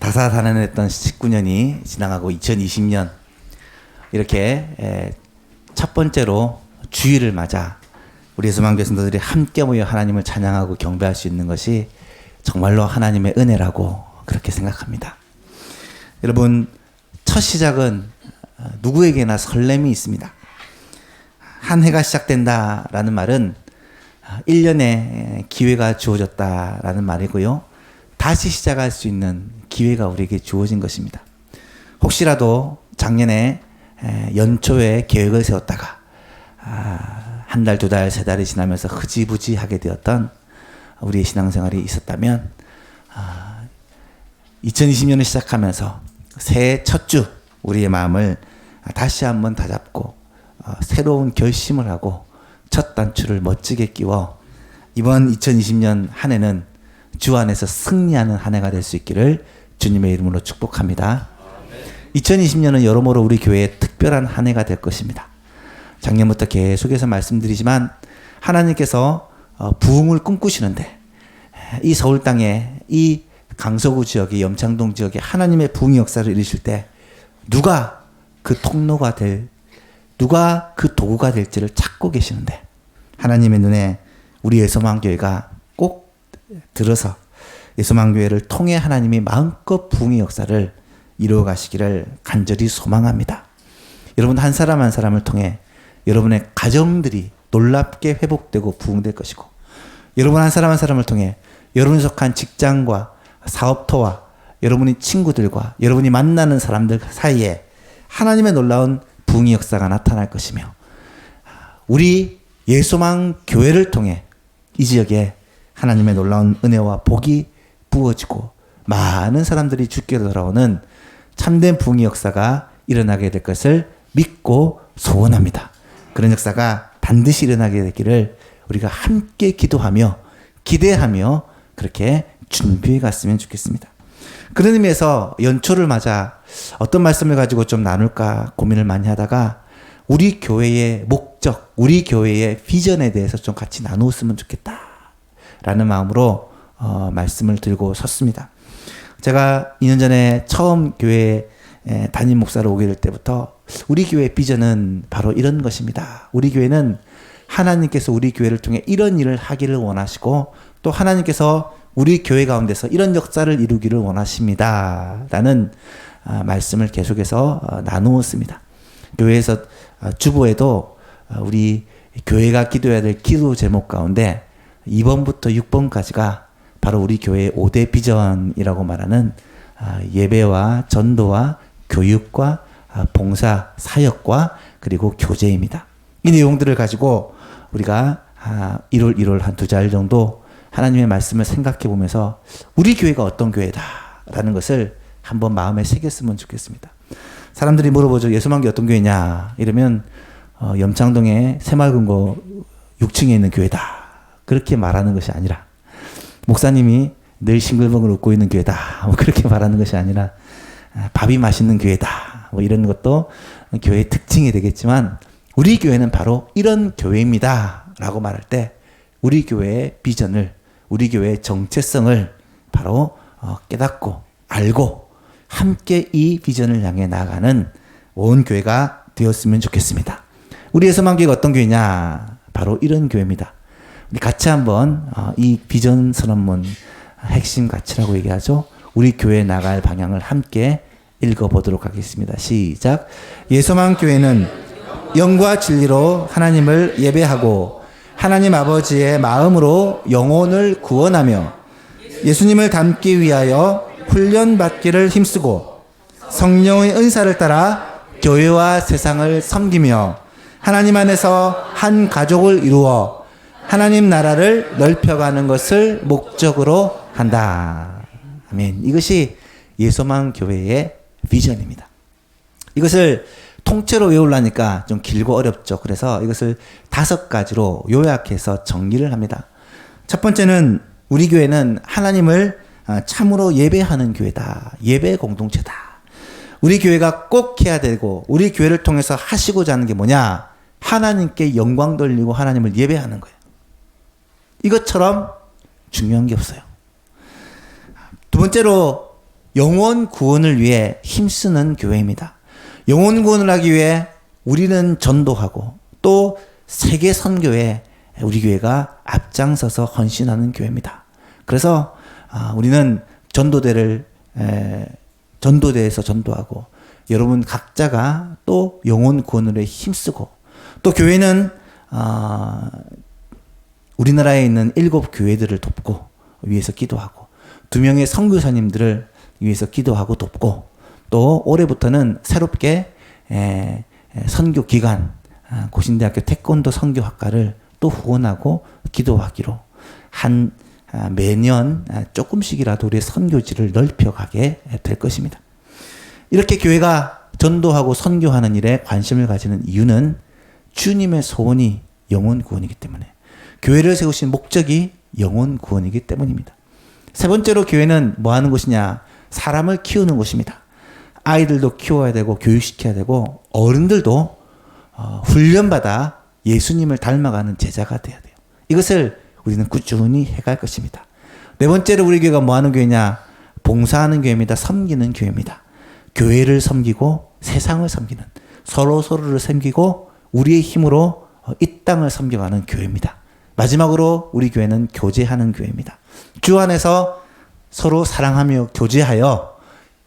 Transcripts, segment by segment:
다사다난했던 19년이 지나가고 2020년 이렇게 첫 번째로 주일을 맞아 우리 예수만교회 성도들이 함께 모여 하나님을 찬양하고 경배할 수 있는 것이 정말로 하나님의 은혜라고 그렇게 생각합니다. 여러분, 첫 시작은 누구에게나 설렘이 있습니다. 한 해가 시작된다라는 말은 1년의 기회가 주어졌다라는 말이고요. 다시 시작할 수 있는 기회가 우리에게 주어진 것입니다. 혹시라도 작년에 연초에 계획을 세웠다가 한 달, 두 달, 세 달이 지나면서 흐지부지하게 되었던 우리의 신앙생활이 있었다면 2020년을 시작하면서 새해 첫 주 우리의 마음을 다시 한번 다잡고 새로운 결심을 하고 첫 단추를 멋지게 끼워 이번 2020년 한 해는 주 안에서 승리하는 한 해가 될 수 있기를 주님의 이름으로 축복합니다. 2020년은 여러모로 우리 교회의 특별한 한 해가 될 것입니다. 작년부터 계속해서 말씀드리지만 하나님께서 부흥을 꿈꾸시는데 이 서울 땅에 이 강서구 지역에 염창동 지역에 하나님의 부흥의 역사를 이루실 때 누가 그 통로가 될, 누가 그 도구가 될지를 찾고 계시는데 하나님의 눈에 우리 예수만교회가 꼭 들어서 예수만교회를 통해 하나님이 마음껏 부흥의 역사를 이루어 가시기를 간절히 소망합니다. 여러분 한 사람 한 사람을 통해 여러분의 가정들이 놀랍게 회복되고 부흥될 것이고 여러분 한 사람 한 사람을 통해 여러분이 속한 직장과 사업터와 여러분의 친구들과 여러분이 만나는 사람들 사이에 하나님의 놀라운 부흥의 역사가 나타날 것이며 우리 예수만 교회를 통해 이 지역에 하나님의 놀라운 은혜와 복이 부어지고 많은 사람들이 주께로 돌아오는 참된 부흥의 역사가 일어나게 될 것을 믿고 소원합니다. 그런 역사가 반드시 일어나게 되기를 우리가 함께 기도하며 기대하며 그렇게 준비해 갔으면 좋겠습니다. 그런 의미에서 연초를 맞아 어떤 말씀을 가지고 좀 나눌까 고민을 많이 하다가 우리 교회의 목적, 우리 교회의 비전에 대해서 좀 같이 나누었으면 좋겠다 라는 마음으로 말씀을 들고 섰습니다. 제가 2년 전에 처음 교회 담임 목사로 오게 될 때부터 우리 교회의 비전은 바로 이런 것입니다. 우리 교회는 하나님께서 우리 교회를 통해 이런 일을 하기를 원하시고 또 하나님께서 우리 교회 가운데서 이런 역사를 이루기를 원하십니다. 라는 말씀을 계속해서 나누었습니다. 교회에서 주보에도 우리 교회가 기도해야 될 기도 제목 가운데 2번부터 6번까지가 바로 우리 교회의 5대 비전이라고 말하는 예배와 전도와 교육과 봉사, 사역과 그리고 교제입니다. 이 내용들을 가지고 우리가 1월 1월 한 2달 정도 하나님의 말씀을 생각해 보면서 우리 교회가 어떤 교회다라는 것을 한번 마음에 새겼으면 좋겠습니다. 사람들이 물어보죠. 예수만교회 어떤 교회냐 이러면 염창동의 새마을금고 6층에 있는 교회다 그렇게 말하는 것이 아니라 목사님이 늘 싱글벙글 웃고 있는 교회다 뭐 그렇게 말하는 것이 아니라 밥이 맛있는 교회다 뭐 이런 것도 교회의 특징이 되겠지만 우리 교회는 바로 이런 교회입니다 라고 말할 때 우리 교회의 비전을 우리 교회의 정체성을 바로 깨닫고 알고 함께 이 비전을 향해 나아가는 온 교회가 되었으면 좋겠습니다. 우리 예수만교회가 어떤 교회냐 바로 이런 교회입니다. 우리 같이 한번 이 비전 선언문 핵심 가치라고 얘기하죠. 우리 교회 나갈 방향을 함께 읽어보도록 하겠습니다. 시작. 예수만 교회는 영과 진리로 하나님을 예배하고 하나님 아버지의 마음으로 영혼을 구원하며 예수님을 닮기 위하여 훈련받기를 힘쓰고 성령의 은사를 따라 교회와 세상을 섬기며 하나님 안에서 한 가족을 이루어 하나님 나라를 넓혀가는 것을 목적으로 한다. 아멘. 이것이 예수만 교회의 비전입니다. 이것을 통째로 외우려니까 좀 길고 어렵죠. 그래서 이것을 5가지로 요약해서 정리를 합니다. 첫 번째는 우리 교회는 하나님을 참으로 예배하는 교회다. 예배 공동체다. 우리 교회가 꼭 해야 되고 우리 교회를 통해서 하시고자 하는 게 뭐냐? 하나님께 영광 돌리고 하나님을 예배하는 거예요. 이것처럼 중요한 게 없어요. 두 번째로 영혼 구원을 위해 힘쓰는 교회입니다. 영혼 구원을 하기 위해 우리는 전도하고 또 세계 선교에 우리 교회가 앞장서서 헌신하는 교회입니다. 그래서 우리는 전도대에서 전도하고 여러분 각자가 또 영혼 구원을 위해 힘쓰고 또 교회는 우리나라에 있는 7 교회들을 돕고 위해서 기도하고 2명의 선교사님들을 위해서 기도하고 돕고 또 올해부터는 새롭게 선교기관 고신대학교 태권도 선교학과를 또 후원하고 기도하기로 매년 조금씩이라도 우리의 선교지를 넓혀가게 될 것입니다. 이렇게 교회가 전도하고 선교하는 일에 관심을 가지는 이유는 주님의 소원이 영혼 구원이기 때문에 교회를 세우신 목적이 영혼 구원이기 때문입니다. 세 번째로 교회는 뭐 하는 곳이냐? 사람을 키우는 곳입니다. 아이들도 키워야 되고 교육시켜야 되고 어른들도 훈련받아 예수님을 닮아가는 제자가 돼야 돼요. 이것을 우리는 꾸준히 해갈 것입니다. 네 번째로 우리 교회가 뭐 하는 교회냐? 봉사하는 교회입니다. 섬기는 교회입니다. 교회를 섬기고 세상을 섬기는 서로를 섬기고 우리의 힘으로 이 땅을 섬겨가는 교회입니다. 마지막으로 우리 교회는 교제하는 교회입니다. 주 안에서 서로 사랑하며 교제하여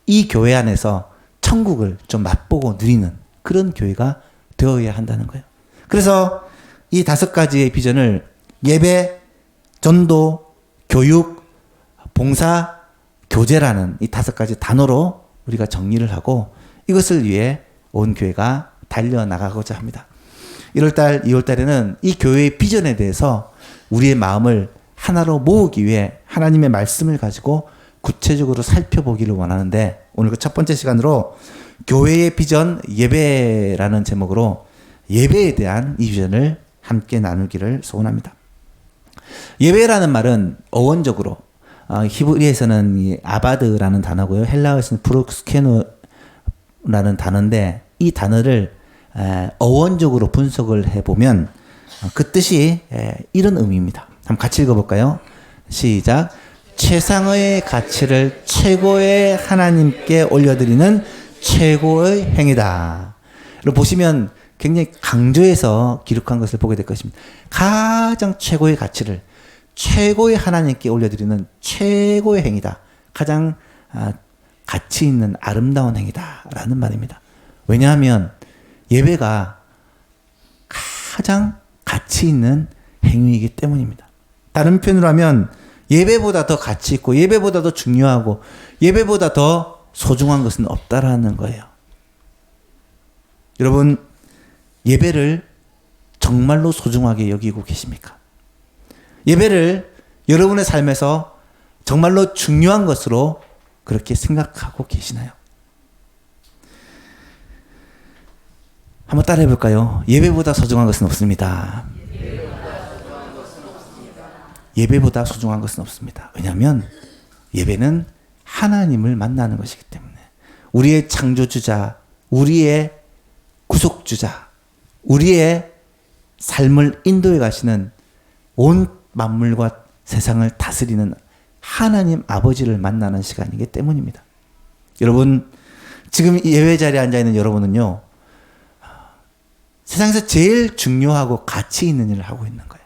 이 교회 안에서 천국을 좀 맛보고 누리는 그런 교회가 되어야 한다는 거예요. 그래서 이 5가지의 비전을 예배, 전도, 교육, 봉사, 교제라는 이 5가지 단어로 우리가 정리를 하고 이것을 위해 온 교회가 달려나가고자 합니다. 1월달, 2월달에는 이 교회의 비전에 대해서 우리의 마음을 하나로 모으기 위해 하나님의 말씀을 가지고 구체적으로 살펴보기를 원하는데 오늘 그 첫 번째 시간으로 교회의 비전 예배라는 제목으로 예배에 대한 이 비전을 함께 나누기를 소원합니다. 예배라는 말은 어원적으로 히브리에서는 이 아바드라는 단어고요. 헬라어에서는 프록스케노라는 단어인데 이 단어를 어원적으로 분석을 해보면 그 뜻이 이런 의미입니다. 한번 같이 읽어볼까요? 시작. 최상의 가치를 최고의 하나님께 올려드리는 최고의 행위다. 보시면 굉장히 강조해서 기록한 것을 보게 될 것입니다. 가장 최고의 가치를 최고의 하나님께 올려드리는 최고의 행위다. 가장 가치 있는 아름다운 행위다라는 말입니다. 왜냐하면 예배가 가장 가치 있는 행위이기 때문입니다. 다른 표현으로 하면 예배보다 더 가치 있고 예배보다 더 중요하고 예배보다 더 소중한 것은 없다라는 거예요. 여러분 예배를 정말로 소중하게 여기고 계십니까? 예배를 여러분의 삶에서 정말로 중요한 것으로 그렇게 생각하고 계시나요? 한번 따라해 볼까요? 예배보다 소중한 것은 없습니다. 예배보다 소중한 것은 없습니다. 왜냐하면 예배는 하나님을 만나는 것이기 때문에 우리의 창조주자, 우리의 구속주자, 우리의 삶을 인도해 가시는 온 만물과 세상을 다스리는 하나님 아버지를 만나는 시간이기 때문입니다. 여러분 지금 예배 자리에 앉아있는 여러분은요 세상에서 제일 중요하고 가치 있는 일을 하고 있는 거예요.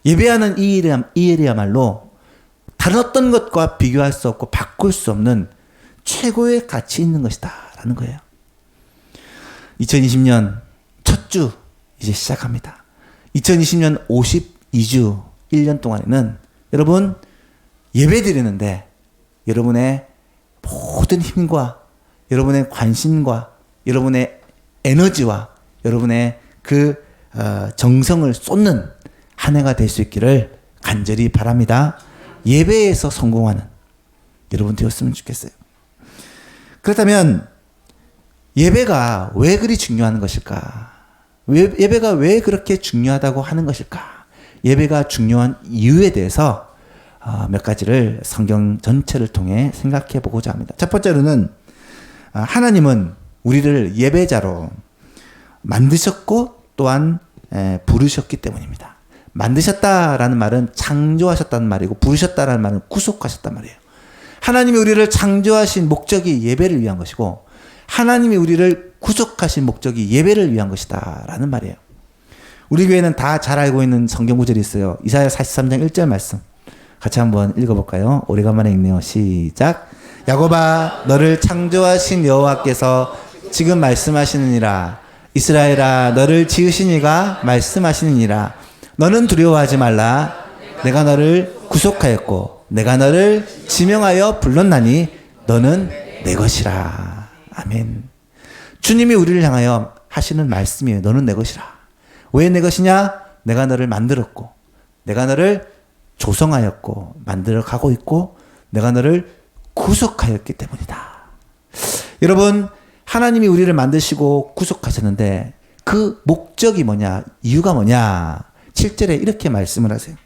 예배하는 이 일이야말로 다른 어떤 것과 비교할 수 없고 바꿀 수 없는 최고의 가치 있는 것이다 라는 거예요. 2020년 첫 주 이제 시작합니다. 2020년 52주 1년 동안에는 여러분 예배 드리는데 여러분의 모든 힘과 여러분의 관심과 여러분의 에너지와 여러분의 그 정성을 쏟는 한 해가 될 수 있기를 간절히 바랍니다. 예배에서 성공하는 여러분 되었으면 좋겠어요. 그렇다면 예배가 왜 그리 중요한 것일까? 예배가 왜 그렇게 중요하다고 하는 것일까? 예배가 중요한 이유에 대해서 몇 가지를 성경 전체를 통해 생각해 보고자 합니다. 첫 번째로는 하나님은 우리를 예배자로 만드셨고 또한 부르셨기 때문입니다. 만드셨다라는 말은 창조하셨다는 말이고 부르셨다라는 말은 구속하셨단 말이에요. 하나님이 우리를 창조하신 목적이 예배를 위한 것이고 하나님이 우리를 구속하신 목적이 예배를 위한 것이다 라는 말이에요. 우리 교회는 다 잘 알고 있는 성경 구절이 있어요. 이사야 43장 1절 말씀 같이 한번 읽어볼까요? 오래간만에 읽네요. 시작. 야곱아 너를 창조하신 여호와께서 지금 말씀하시느니라. 이스라엘아 너를 지으신 이가 말씀하시느니라. 너는 두려워하지 말라. 내가 너를 구속하였고 내가 너를 지명하여 불렀나니 너는 내 것이라. 아멘. 주님이 우리를 향하여 하시는 말씀이에요. 너는 내 것이라. 왜 내 것이냐? 내가 너를 만들었고 내가 너를 조성하였고 만들어 가고 있고 내가 너를 구속하였기 때문이다. 여러분 하나님이 우리를 만드시고 구속하셨는데 그 목적이 뭐냐? 이유가 뭐냐? 7절에 이렇게 말씀을 하세요.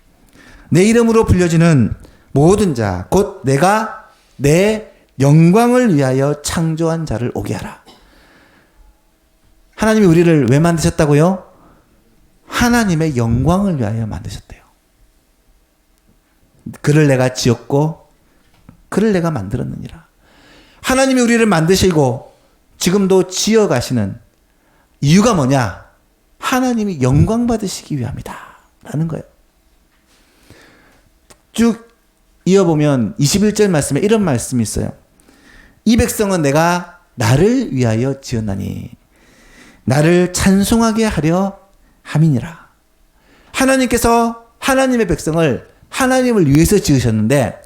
내 이름으로 불려지는 모든 자 곧 내가 내 영광을 위하여 창조한 자를 오게 하라. 하나님이 우리를 왜 만드셨다고요? 하나님의 영광을 위하여 만드셨대요. 그를 내가 지었고 그를 내가 만들었느니라. 하나님이 우리를 만드시고 지금도 지어가시는 이유가 뭐냐? 하나님이 영광 받으시기 위함이다 라는 거예요. 쭉 이어보면 21절 말씀에 이런 말씀이 있어요. 이 백성은 내가 나를 위하여 지었나니 나를 찬송하게 하려 함이니라. 하나님께서 하나님의 백성을 하나님을 위해서 지으셨는데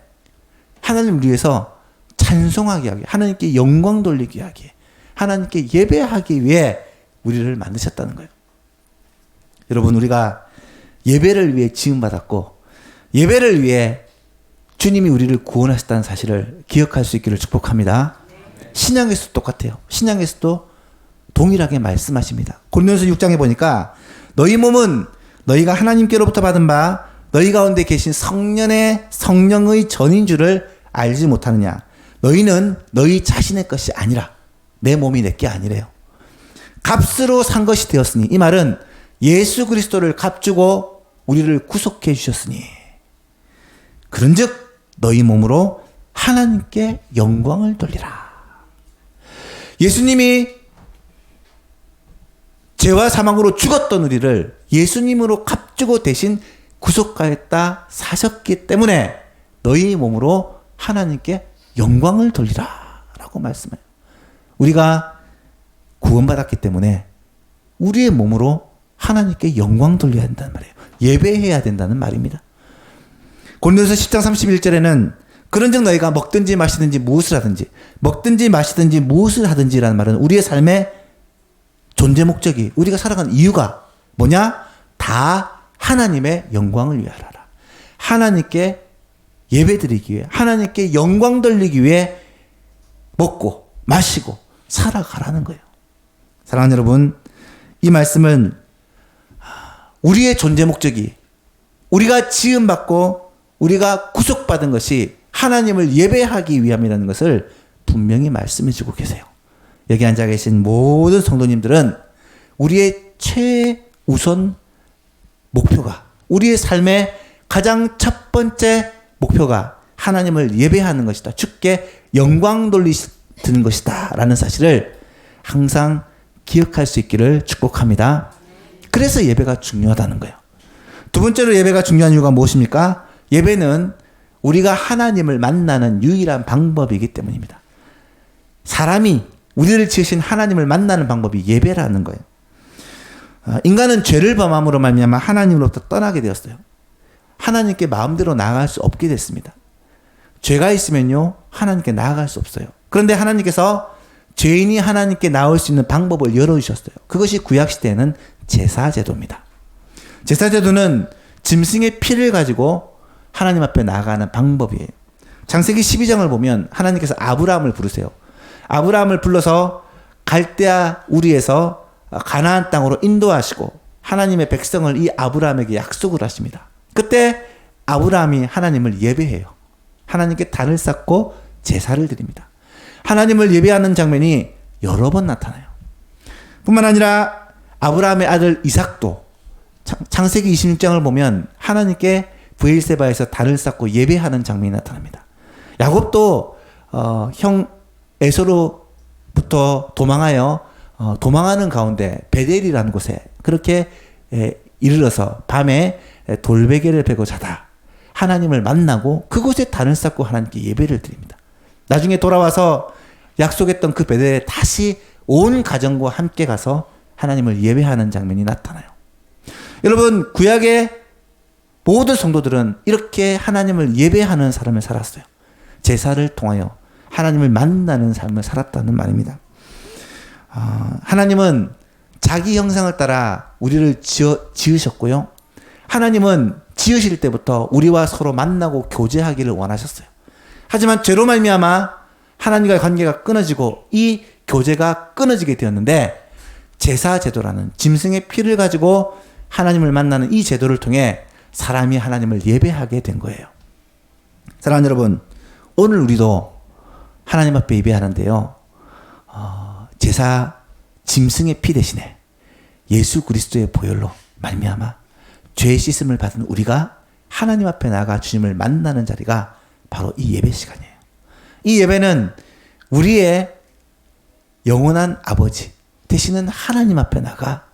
하나님을 위해서 찬송하게 하기, 하나님께 영광 돌리기 하기, 하나님께 예배하기 위해 우리를 만드셨다는 거예요. 여러분 우리가 예배를 위해 지음받았고 예배를 위해 주님이 우리를 구원하셨다는 사실을 기억할 수 있기를 축복합니다. 신약에서도 똑같아요. 신약에서도 동일하게 말씀하십니다. 고린도서 6장에 보니까 너희 몸은 너희가 하나님께로부터 받은 바 너희 가운데 계신 성령의 전인 줄을 알지 못하느냐. 너희는 너희 자신의 것이 아니라 내 몸이 내게 아니래요. 값으로 산 것이 되었으니 이 말은 예수 그리스도를 값주고 우리를 구속해 주셨으니 그런즉 너희 몸으로 하나님께 영광을 돌리라. 예수님이 죄와 사망으로 죽었던 우리를 예수님으로 값주고 대신 구속하였다 사셨기 때문에 너희 몸으로 하나님께 영광을 돌리라 라고 말씀해요. 우리가 구원받았기 때문에 우리의 몸으로 하나님께 영광 돌려야 된다는 말이에요. 예배해야 된다는 말입니다. 고린도서 10장 31절에는 그런즉 너희가 먹든지 마시든지 무엇을 하든지 먹든지 마시든지 무엇을 하든지라는 말은 우리의 삶의 존재 목적이 우리가 살아가는 이유가 뭐냐? 다 하나님의 영광을 위하라. 하나님께 예배드리기 위해 하나님께 영광 돌리기 위해 먹고 마시고 살아가라는 거예요. 사랑하는 여러분, 이 말씀은 우리의 존재 목적이 우리가 지음받고 우리가 구속받은 것이 하나님을 예배하기 위함이라는 것을 분명히 말씀해 주고 계세요. 여기 앉아 계신 모든 성도님들은 우리의 최우선 목표가 우리의 삶의 가장 첫 번째 목표가 하나님을 예배하는 것이다. 주께 영광 돌리는 것이다 라는 사실을 항상 기억할 수 있기를 축복합니다. 그래서 예배가 중요하다는 거예요. 두 번째로 예배가 중요한 이유가 무엇입니까? 예배는 우리가 하나님을 만나는 유일한 방법이기 때문입니다. 사람이 우리를 지으신 하나님을 만나는 방법이 예배라는 거예요. 인간은 죄를 범함으로 말미암아 하나님으로부터 떠나게 되었어요. 하나님께 마음대로 나아갈 수 없게 됐습니다. 죄가 있으면요 하나님께 나아갈 수 없어요. 그런데 하나님께서 죄인이 하나님께 나올 수 있는 방법을 열어주셨어요. 그것이 구약시대에는 제사제도입니다. 제사제도는 짐승의 피를 가지고 하나님 앞에 나아가는 방법이에요. 창세기 12장을 보면 하나님께서 아브라함을 부르세요. 아브라함을 불러서 갈대아 우리에서 가나안 땅으로 인도하시고 하나님의 백성을 이 아브라함에게 약속을 하십니다. 그때 아브라함이 하나님을 예배해요. 하나님께 단을 쌓고 제사를 드립니다. 하나님을 예배하는 장면이 여러 번 나타나요. 뿐만 아니라 아브라함의 아들 이삭도 창세기 26장을 보면 하나님께 브엘세바에서 단을 쌓고 예배하는 장면이 나타납니다. 야곱도 형 에서로부터 도망하는 가운데 베델이라는 곳에 그렇게 이르러서 밤에 돌베개를 베고 자다 하나님을 만나고 그곳에 단을 쌓고 하나님께 예배를 드립니다. 나중에 돌아와서 약속했던 그 베델에 다시 온 가정과 함께 가서 하나님을 예배하는 장면이 나타나요. 여러분, 구약의 모든 성도들은 이렇게 하나님을 예배하는 삶을 살았어요. 제사를 통하여 하나님을 만나는 삶을 살았다는 말입니다. 하나님은 자기 형상을 따라 우리를 지으셨고요. 하나님은 지으실 때부터 우리와 서로 만나고 교제하기를 원하셨어요. 하지만 죄로 말미암아 하나님과의 관계가 끊어지고 이 교제가 끊어지게 되었는데 제사 제도라는 짐승의 피를 가지고 하나님을 만나는 이 제도를 통해 사람이 하나님을 예배하게 된 거예요. 사랑하는 여러분, 오늘 우리도 하나님 앞에 예배하는데요. 제사 짐승의 피 대신에 예수 그리스도의 보혈로 말미암아 죄 씻음을 받은 우리가 하나님 앞에 나아가 주님을 만나는 자리가 바로 이 예배 시간이에요. 이 예배는 우리의 영원한 아버지 되시는 하나님 앞에 나가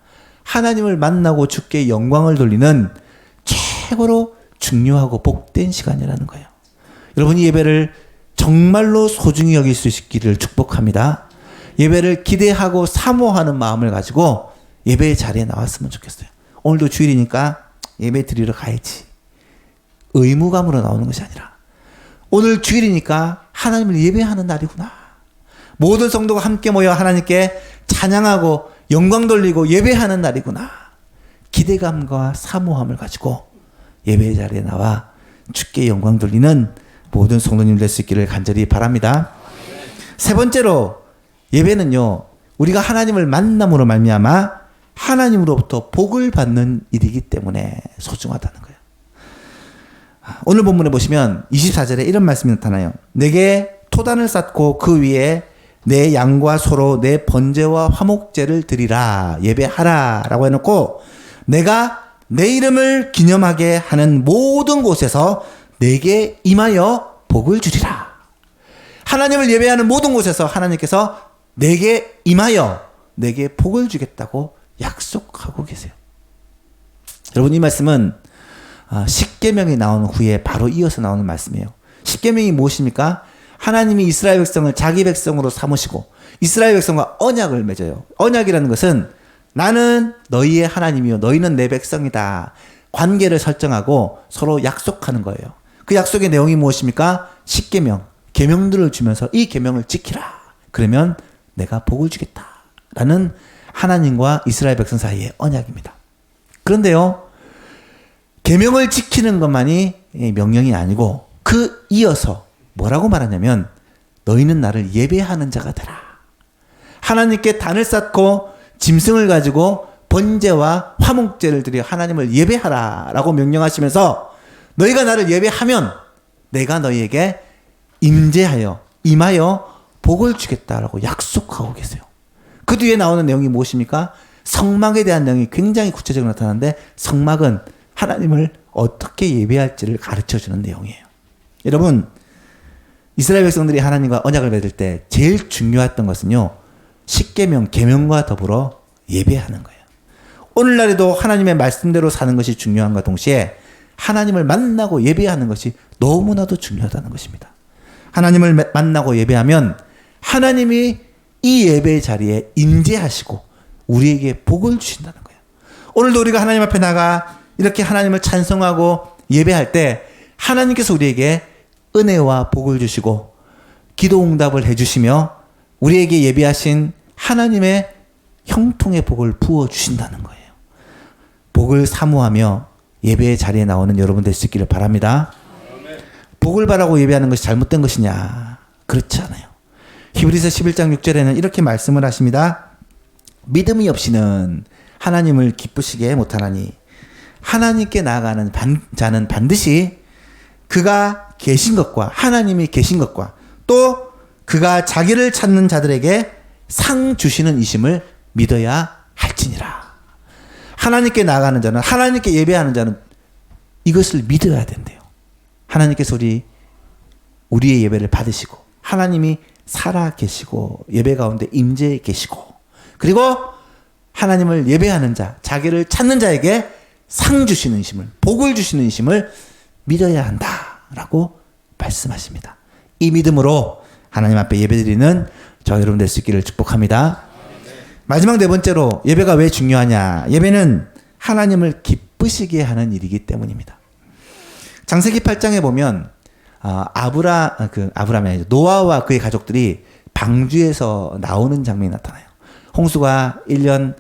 하나님을 만나고 주께 영광을 돌리는 최고로 중요하고 복된 시간이라는 거예요. 여러분, 이 예배를 정말로 소중히 여길 수 있기를 축복합니다. 예배를 기대하고 사모하는 마음을 가지고 예배의 자리에 나왔으면 좋겠어요. 오늘도 주일이니까 예배 드리러 가야지. 의무감으로 나오는 것이 아니라 오늘 주일이니까 하나님을 예배하는 날이구나. 모든 성도가 함께 모여 하나님께 찬양하고 영광 돌리고 예배하는 날이구나. 기대감과 사모함을 가지고 예배의 자리에 나와 주께 영광 돌리는 모든 성도님 될 수 있기를 간절히 바랍니다. 세 번째로 예배는요, 우리가 하나님을 만남으로 말미암아 하나님으로부터 복을 받는 일이기 때문에 소중하다는 거예요. 오늘 본문에 보시면 24절에 이런 말씀이 나타나요. 내게 토단을 쌓고 그 위에 내 양과 소로 내 번제와 화목제를 드리라, 예배하라 라고 해놓고 내가 내 이름을 기념하게 하는 모든 곳에서 내게 임하여 복을 주리라. 하나님을 예배하는 모든 곳에서 하나님께서 내게 임하여 내게 복을 주겠다고 약속하고 계세요. 여러분, 이 말씀은 십계명이 나온 후에 바로 이어서 나오는 말씀이에요. 십계명이 무엇입니까? 하나님이 이스라엘 백성을 자기 백성으로 삼으시고 이스라엘 백성과 언약을 맺어요. 언약이라는 것은 나는 너희의 하나님이요 너희는 내 백성이다. 관계를 설정하고 서로 약속하는 거예요. 그 약속의 내용이 무엇입니까? 십계명, 계명들을 주면서 이 계명을 지키라. 그러면 내가 복을 주겠다. 라는 하나님과 이스라엘 백성 사이의 언약입니다. 그런데요, 계명을 지키는 것만이 명령이 아니고 그 이어서 뭐라고 말하냐면 너희는 나를 예배하는 자가 되라. 하나님께 단을 쌓고 짐승을 가지고 번제와 화목제를 드려 하나님을 예배하라 라고 명령하시면서 너희가 나를 예배하면 내가 너희에게 임하여 복을 주겠다라고 약속하고 계세요. 그 뒤에 나오는 내용이 무엇입니까? 성막에 대한 내용이 굉장히 구체적으로 나타나는데 성막은 하나님을 어떻게 예배할지를 가르쳐주는 내용이에요. 여러분, 이스라엘 백성들이 하나님과 언약을 맺을 때 제일 중요했던 것은요, 십계명, 계명과 더불어 예배하는 거예요. 오늘날에도 하나님의 말씀대로 사는 것이 중요한과 동시에 하나님을 만나고 예배하는 것이 너무나도 중요하다는 것입니다. 하나님을 만나고 예배하면 하나님이 이 예배의 자리에 임재하시고 우리에게 복을 주신다는 거예요. 오늘도 우리가 하나님 앞에 나가 이렇게 하나님을 찬송하고 예배할 때 하나님께서 우리에게 은혜와 복을 주시고 기도 응답을 해주시며 우리에게 예비하신 하나님의 형통의 복을 부어주신다는 거예요. 복을 사모하며 예배의 자리에 나오는 여러분 될 수 있기를 바랍니다. 복을 바라고 예배하는 것이 잘못된 것이냐? 그렇지 않아요. 히브리서 11장 6절에는 이렇게 말씀을 하십니다. 믿음이 없이는 하나님을 기쁘시게 못하나니 하나님께 나아가는 자는 반드시 그가 계신 것과 하나님이 계신 것과 또 그가 자기를 찾는 자들에게 상 주시는 이심을 믿어야 할지니라. 하나님께 나아가는 자는, 하나님께 예배하는 자는 이것을 믿어야 된대요. 하나님께서 우리 우리의 예배를 받으시고 하나님이 살아 계시고 예배 가운데 임재해 계시고 그리고 하나님을 예배하는 자, 자기를 찾는 자에게 상 주시는 심을, 복을 주시는 심을 믿어야 한다라고 말씀하십니다. 이 믿음으로 하나님 앞에 예배드리는 저 여러분 될 수 있기를 축복합니다. 마지막 네 번째로 예배가 왜 중요하냐? 예배는 하나님을 기쁘시게 하는 일이기 때문입니다. 창세기 8장에 보면 아브라함이 아니죠. 노아와 그의 가족들이 방주에서 나오는 장면이 나타나요. 홍수가 1년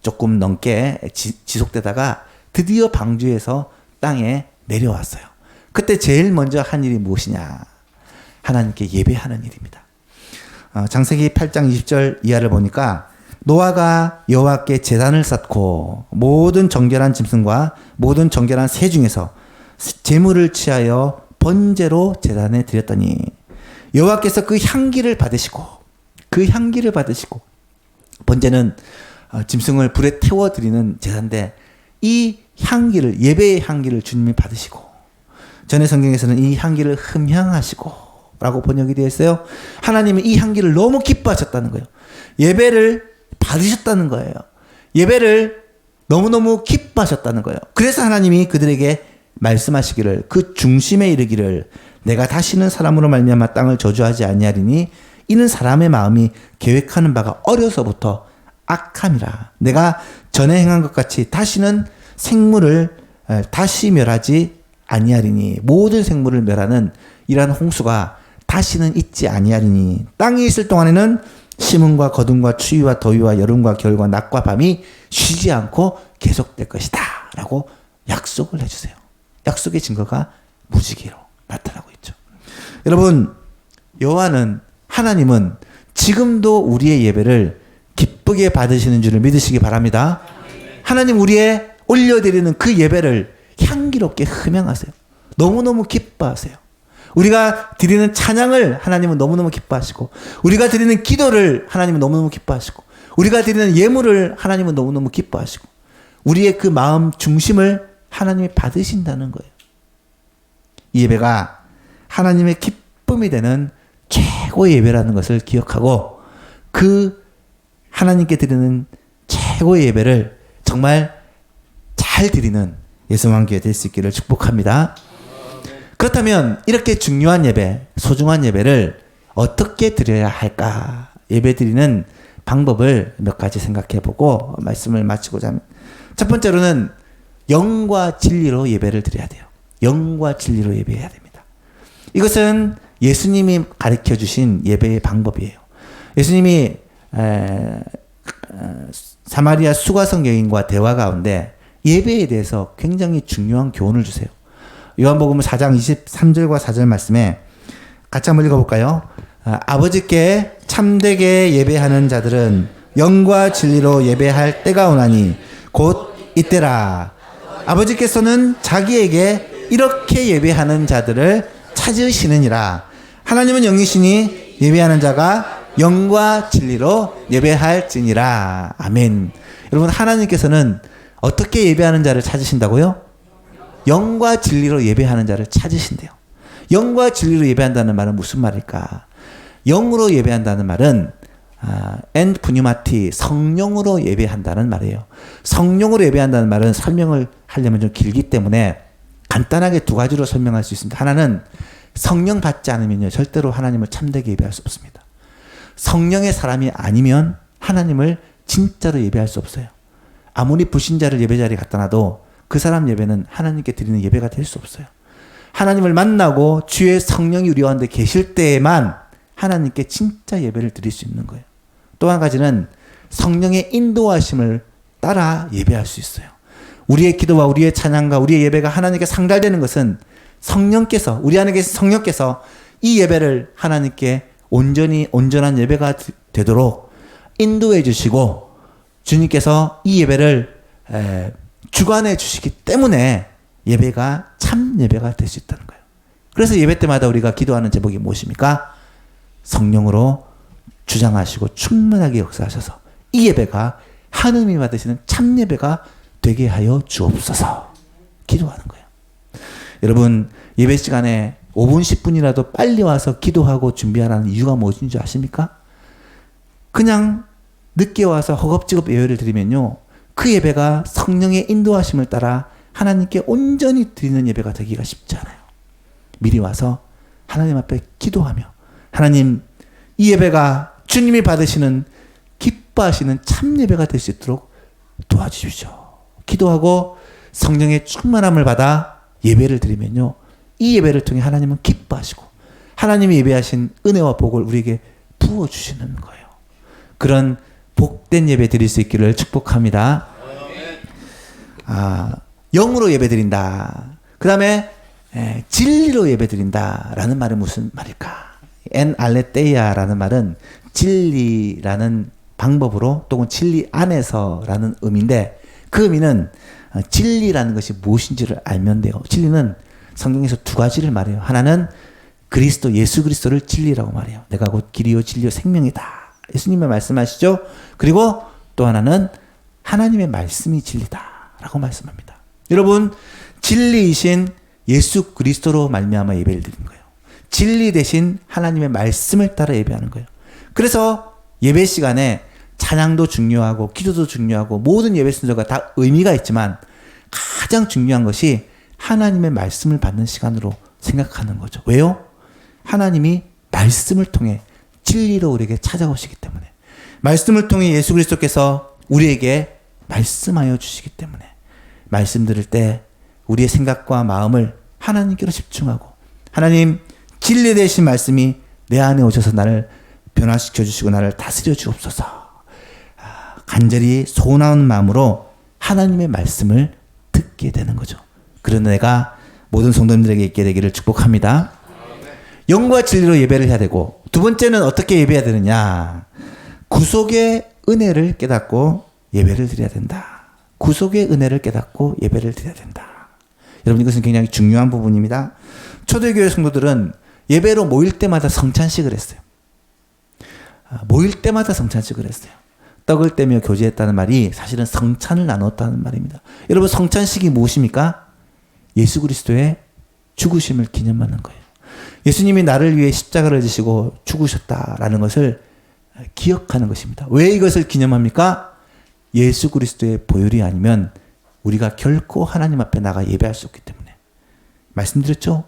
조금 넘게 지속되다가 드디어 방주에서 땅에 내려왔어요. 그때 제일 먼저 한 일이 무엇이냐? 하나님께 예배하는 일입니다. 창세기 8장 20절 이하를 보니까 노아가 여호와께 제단을 쌓고 모든 정결한 짐승과 모든 정결한 새 중에서 제물을 취하여 번제로 제단에 드렸더니 여호와께서 그 향기를 받으시고 번제는 짐승을 불에 태워 드리는 제단인데 이 향기를 예배의 향기를 주님이 받으시고 전에 성경에서는 이 향기를 흠향하시고 라고 번역이 되어 있어요. 하나님이 이 향기를 너무 기뻐하셨다는 거예요. 예배를 받으셨다는 거예요. 예배를 너무너무 기뻐하셨다는 거예요. 그래서 하나님이 그들에게 말씀하시기를 그 중심에 이르기를 내가 다시는 사람으로 말미암아 땅을 저주하지 아니하리니 이는 사람의 마음이 계획하는 바가 어려서부터 악함이라. 내가 전에 행한 것 같이 다시는 생물을 다시 멸하지 아니하리니 모든 생물을 멸하는 이러한 홍수가 다시는 있지 아니하리니 땅에 있을 동안에는 심음과 거둠과 추위와 더위와 여름과 겨울과 낮과 밤이 쉬지 않고 계속될 것이다 라고 약속을 해주세요. 약속의 증거가 무지개로 나타나고 있죠. 여러분, 하나님은 지금도 우리의 예배를 기쁘게 받으시는 줄을 믿으시기 바랍니다. 하나님 우리의 올려드리는 그 예배를 향기롭게 흠양하세요. 너무너무 기뻐하세요. 우리가 드리는 찬양을 하나님은 너무너무 기뻐하시고 우리가 드리는 기도를 하나님은 너무너무 기뻐하시고 우리가 드리는 예물을 하나님은 너무너무 기뻐하시고 우리의 그 마음 중심을 하나님이 받으신다는 거예요. 이 예배가 하나님의 기쁨이 되는 최고의 예배라는 것을 기억하고 그 하나님께 드리는 최고의 예배를 정말 잘 드리는 예수왕교회 될 수 있기를 축복합니다. 그렇다면 이렇게 중요한 예배, 소중한 예배를 어떻게 드려야 할까? 예배 드리는 방법을 몇 가지 생각해 보고 말씀을 마치고자 합니다. 첫 번째로는 영과 진리로 예배를 드려야 돼요. 영과 진리로 예배해야 됩니다. 이것은 예수님이 가르쳐 주신 예배의 방법이에요. 예수님이 사마리아 수가성 여인과 대화 가운데 예배에 대해서 굉장히 중요한 교훈을 주세요. 요한복음 4장 23절과 4절 말씀에 같이 한번 읽어볼까요? 아버지께 참되게 예배하는 자들은 영과 진리로 예배할 때가 오나니 곧 이때라. 아버지께서는 자기에게 이렇게 예배하는 자들을 찾으시느니라. 하나님은 영이시니 예배하는 자가 영과 진리로 예배할지니라. 아멘. 여러분, 하나님께서는 어떻게 예배하는 자를 찾으신다고요? 영과 진리로 예배하는 자를 찾으신대요. 영과 진리로 예배한다는 말은 무슨 말일까? 영으로 예배한다는 말은 엔 푸뉴마티, 성령으로 예배한다는 말이에요. 성령으로 예배한다는 말은 설명을 하려면 좀 길기 때문에 간단하게 두 가지로 설명할 수 있습니다. 하나는 성령 받지 않으면요 절대로 하나님을 참되게 예배할 수 없습니다. 성령의 사람이 아니면 하나님을 진짜로 예배할 수 없어요. 아무리 불신자를 예배 자리에 갖다 놔도 그 사람 예배는 하나님께 드리는 예배가 될 수 없어요. 하나님을 만나고 주의 성령이 우리 가운데 계실 때에만 하나님께 진짜 예배를 드릴 수 있는 거예요. 또 한 가지는 성령의 인도하심을 따라 예배할 수 있어요. 우리의 기도와 우리의 찬양과 우리의 예배가 하나님께 상달되는 것은 성령께서, 우리 안에 계신 성령께서 이 예배를 하나님께 온전한 예배가 되도록 인도해 주시고 주님께서 이 예배를 주관해 주시기 때문에 예배가 참 예배가 될 수 있다는 거예요. 그래서 예배 때마다 우리가 기도하는 제목이 무엇입니까? 성령으로 주장하시고 충만하게 역사하셔서 이 예배가 하느님이 받으시는 참 예배가 되게 하여 주옵소서 기도하는 거예요. 여러분, 예배 시간에 5분, 10분이라도 빨리 와서 기도하고 준비하라는 이유가 무엇인 줄 아십니까? 그냥 늦게 와서 허겁지겁 예배를 드리면요, 그 예배가 성령의 인도하심을 따라 하나님께 온전히 드리는 예배가 되기가 쉽지 않아요. 미리 와서 하나님 앞에 기도하며, 하나님, 이 예배가 주님이 받으시는 기뻐하시는 참 예배가 될 수 있도록 도와주십시오. 기도하고 성령의 충만함을 받아 예배를 드리면요, 이 예배를 통해 하나님은 기뻐하시고 하나님이 예배하신 은혜와 복을 우리에게 부어주시는 거예요. 그런 복된 예배 드릴 수 있기를 축복합니다. 영으로 예배 드린다. 그 다음에 진리로 예배 드린다 라는 말은 무슨 말일까? 엔 알레테이아라는 말은 진리라는 방법으로, 또는 진리 안에서라는 의미인데, 그 의미는 진리라는 것이 무엇인지를 알면 돼요. 진리는 성경에서 두 가지를 말해요. 하나는 그리스도, 예수 그리스도를 진리라고 말해요. 내가 곧 길이요 진리요 생명이다, 예수님의 말씀하시죠. 그리고 또 하나는 하나님의 말씀이 진리다 라고 말씀합니다. 여러분, 진리이신 예수 그리스도로 말미암아 예배를 드리는 거예요. 진리 대신 하나님의 말씀을 따라 예배하는 거예요. 그래서 예배 시간에 찬양도 중요하고 기도도 중요하고 모든 예배 순서가 다 의미가 있지만, 가장 중요한 것이 하나님의 말씀을 받는 시간으로 생각하는 거죠. 왜요? 하나님이 말씀을 통해 진리로 우리에게 찾아오시기 때문에, 말씀을 통해 예수 그리스도께서 우리에게 말씀하여 주시기 때문에, 말씀 들을 때 우리의 생각과 마음을 하나님께로 집중하고, 하나님, 진리 되신 말씀이 내 안에 오셔서 나를 변화시켜 주시고 나를 다스려 주옵소서. 간절히 소원하는 마음으로 하나님의 말씀을 듣게 되는 거죠. 그런 내가 모든 성도님들에게 있게 되기를 축복합니다. 영과 진리로 예배를 해야 되고, 두 번째는 어떻게 예배해야 되느냐? 구속의 은혜를 깨닫고 예배를 드려야 된다. 구속의 은혜를 깨닫고 예배를 드려야 된다. 여러분, 이것은 굉장히 중요한 부분입니다. 초대교회 성도들은 예배로 모일 때마다 성찬식을 했어요. 모일 때마다 성찬식을 했어요. 떡을 떼며 교제했다는 말이 사실은 성찬을 나눴다는 말입니다. 여러분, 성찬식이 무엇입니까? 예수 그리스도의 죽으심을 기념하는 거예요. 예수님이 나를 위해 십자가를 지시고 죽으셨다라는 것을 기억하는 것입니다. 왜 이것을 기념합니까? 예수 그리스도의 보혈이 아니면 우리가 결코 하나님 앞에 나가 예배할 수 없기 때문에. 말씀드렸죠?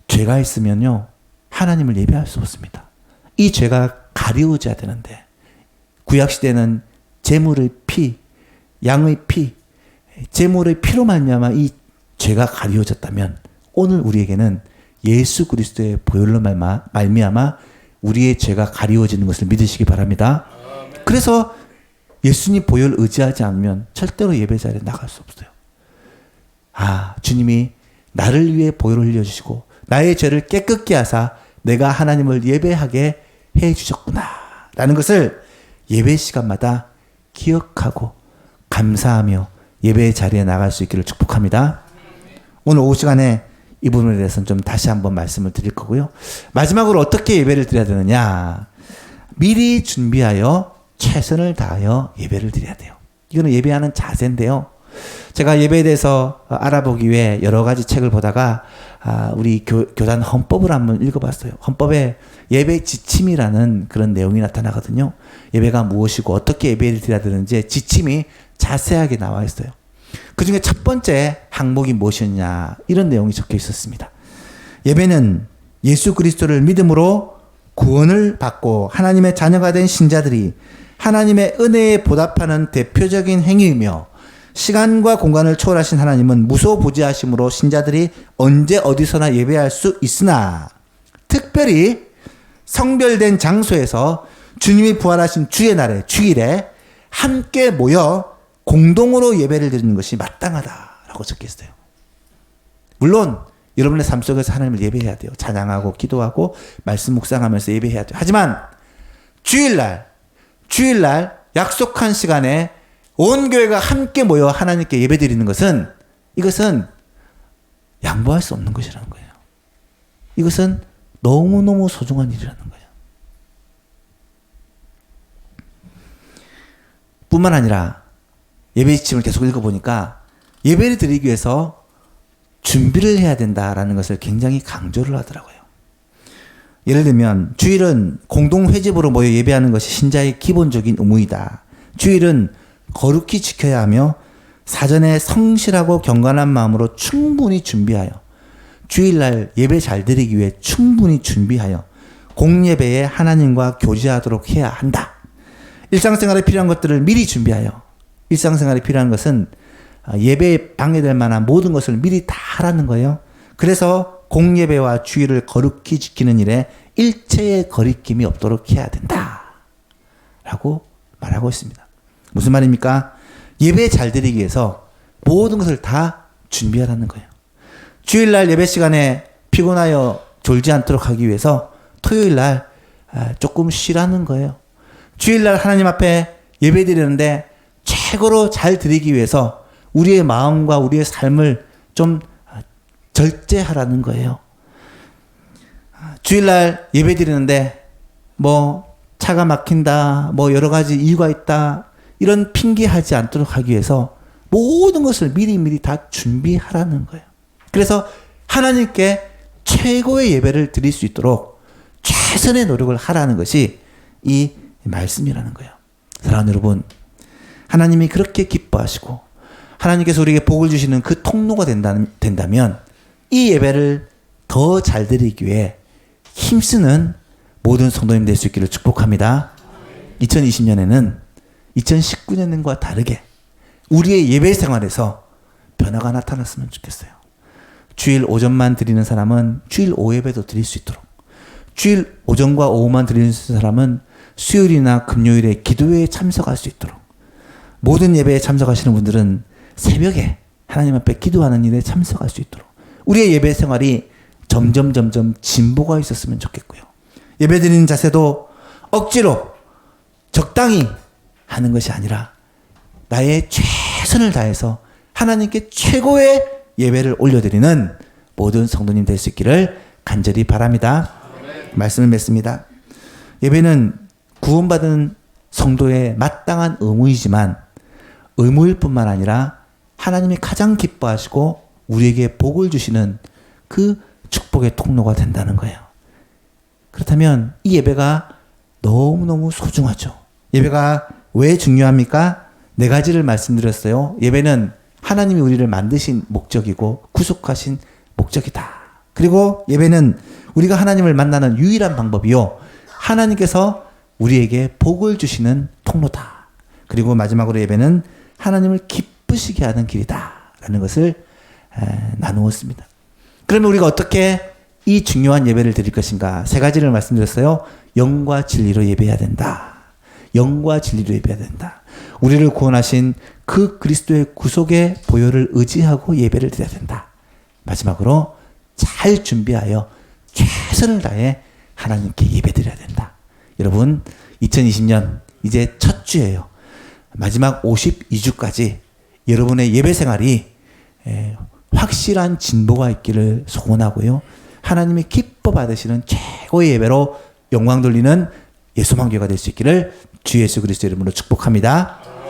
죄가 있으면요, 하나님을 예배할 수 없습니다. 이 죄가 가려워져야 되는데, 구약시대는 제물의 피, 양의 피, 제물의 피로 말미암아 이 죄가 가려워졌다면, 오늘 우리에게는 예수 그리스도의 보혈로 말미암아 우리의 죄가 가리워지는 것을 믿으시기 바랍니다. 그래서 예수님 보혈 의지하지 않으면 절대로 예배 자리에 나갈 수 없어요. 주님이 나를 위해 보혈을 흘려주시고 나의 죄를 깨끗게 하사 내가 하나님을 예배하게 해주셨구나 라는 것을 예배 시간마다 기억하고 감사하며 예배의 자리에 나갈 수 있기를 축복합니다. 오늘 오후 시간에 이 부분에 대해서는 좀 다시 한번 말씀을 드릴 거고요. 마지막으로 어떻게 예배를 드려야 되느냐? 미리 준비하여 최선을 다하여 예배를 드려야 돼요. 이거는 예배하는 자세인데요. 제가 예배에 대해서 알아보기 위해 여러 가지 책을 보다가 우리 교단 헌법을 한번 읽어봤어요. 헌법에 예배 지침이라는 그런 내용이 나타나거든요. 예배가 무엇이고 어떻게 예배를 드려야 되는지 지침이 자세하게 나와 있어요. 그 중에 첫 번째 항목이 무엇이었냐, 이런 내용이 적혀 있었습니다. 예배는 예수 그리스도를 믿음으로 구원을 받고 하나님의 자녀가 된 신자들이 하나님의 은혜에 보답하는 대표적인 행위이며, 시간과 공간을 초월하신 하나님은 무소부지하심으로 신자들이 언제 어디서나 예배할 수 있으나, 특별히 성별된 장소에서 주님이 부활하신 주의 날에, 주일에 함께 모여 공동으로 예배를 드리는 것이 마땅하다라고 적혀 있어요. 물론 여러분의 삶 속에서 하나님을 예배해야 돼요. 찬양하고 기도하고 말씀 묵상하면서 예배해야 돼요. 하지만 주일날 약속한 시간에 온 교회가 함께 모여 하나님께 예배 드리는 것은, 이것은 양보할 수 없는 것이라는 거예요. 이것은 너무너무 소중한 일이라는 거예요. 뿐만 아니라 예배 지침을 계속 읽어보니까 예배를 드리기 위해서 준비를 해야 된다라는 것을 굉장히 강조를 하더라고요. 예를 들면 주일은 공동 회집으로 모여 예배하는 것이 신자의 기본적인 의무이다. 주일은 거룩히 지켜야 하며 사전에 성실하고 경건한 마음으로 충분히 준비하여 주일날 예배 잘 드리기 위해 충분히 준비하여 공예배에 하나님과 교제하도록 해야 한다. 일상생활에 필요한 것들을 미리 준비하여, 일상생활에 필요한 것은 예배에 방해될 만한 모든 것을 미리 다 하라는 거예요. 그래서 공예배와 주일을 거룩히 지키는 일에 일체의 거리낌이 없도록 해야 된다 라고 말하고 있습니다. 무슨 말입니까? 예배 잘 드리기 위해서 모든 것을 다 준비하라는 거예요. 주일날 예배 시간에 피곤하여 졸지 않도록 하기 위해서 토요일날 조금 쉬라는 거예요. 주일날 하나님 앞에 예배 드리는데 최고로 잘 드리기 위해서 우리의 마음과 우리의 삶을 좀 절제하라는 거예요. 주일날 예배 드리는데 뭐 차가 막힌다, 뭐 여러 가지 이유가 있다, 이런 핑계하지 않도록 하기 위해서 모든 것을 미리미리 다 준비하라는 거예요. 그래서 하나님께 최고의 예배를 드릴 수 있도록 최선의 노력을 하라는 것이 이 말씀이라는 거예요. 사랑하는 여러분, 하나님이 그렇게 기뻐하시고 하나님께서 우리에게 복을 주시는 그 통로가 된다면 이 예배를 더 잘 드리기 위해 힘쓰는 모든 성도님 될 수 있기를 축복합니다. 2020년에는 2019년과 다르게 우리의 예배 생활에서 변화가 나타났으면 좋겠어요. 주일 오전만 드리는 사람은 주일 오예배도 드릴 수 있도록, 주일 오전과 오후만 드리는 사람은 수요일이나 금요일에 기도회에 참석할 수 있도록, 모든 예배에 참석하시는 분들은 새벽에 하나님 앞에 기도하는 일에 참석할 수 있도록 우리의 예배 생활이 점점 진보가 있었으면 좋겠고요. 예배 드리는 자세도 억지로 적당히 하는 것이 아니라 나의 최선을 다해서 하나님께 최고의 예배를 올려드리는 모든 성도님 될 수 있기를 간절히 바랍니다. 말씀을 맺습니다. 예배는 구원받은 성도의 마땅한 의무이지만 의무일 뿐만 아니라 하나님이 가장 기뻐하시고 우리에게 복을 주시는 그 축복의 통로가 된다는 거예요. 그렇다면 이 예배가 너무너무 소중하죠. 예배가 왜 중요합니까? 4가지를 말씀드렸어요. 예배는 하나님이 우리를 만드신 목적이고 구속하신 목적이다. 그리고 예배는 우리가 하나님을 만나는 유일한 방법이요, 하나님께서 우리에게 복을 주시는 통로다. 그리고 마지막으로 예배는 하나님을 기쁘시게 하는 길이다 라는 것을 나누었습니다. 그러면 우리가 어떻게 이 중요한 예배를 드릴 것인가? 3가지를 말씀드렸어요. 영과 진리로 예배해야 된다. 영과 진리로 예배해야 된다. 우리를 구원하신 그 그리스도의 구속의 보혈을 의지하고 예배를 드려야 된다. 마지막으로 잘 준비하여 최선을 다해 하나님께 예배 드려야 된다. 여러분, 2020년 이제 첫 주예요. 마지막 52주까지 여러분의 예배 생활이 확실한 진보가 있기를 소원하고요. 하나님이 기뻐 받으시는 최고의 예배로 영광 돌리는 예수만교가 될 수 있기를 주 예수 그리스도 이름으로 축복합니다.